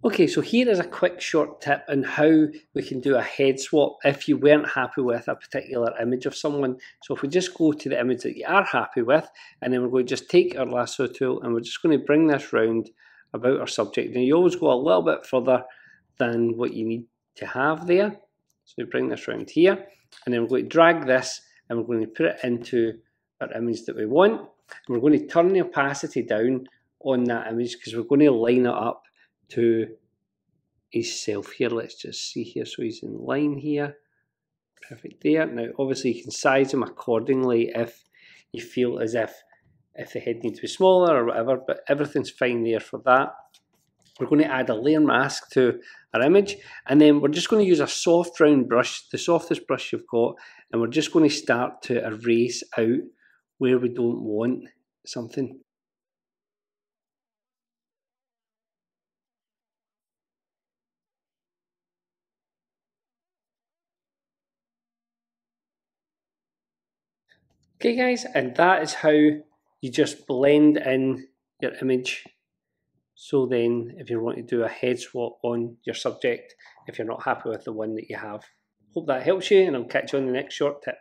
Okay, so here is a quick short tip on how we can do a head swap if you weren't happy with a particular image of someone. So if we just go to the image that you are happy with, and then we're going to just take our lasso tool and we're just going to bring this round about our subject. Now you always go a little bit further than what you need to have there. So we bring this round here, and then we're going to drag this and we're going to put it into our image that we want. And we're going to turn the opacity down on that image because we're going to line it up to himself here. Let's just see here. So he's in line here. Perfect there. Now obviously you can size him accordingly if you feel as if the head needs to be smaller or whatever, but everything's fine there for that. We're going to add a layer mask to our image, and then we're just going to use a soft round brush, the softest brush you've got, and we're just going to start to erase out where we don't want something. Okay guys, and that is how you just blend in your image. So then if you want to do a head swap on your subject, if you're not happy with the one that you have. Hope that helps you, and I'll catch you on the next short tip.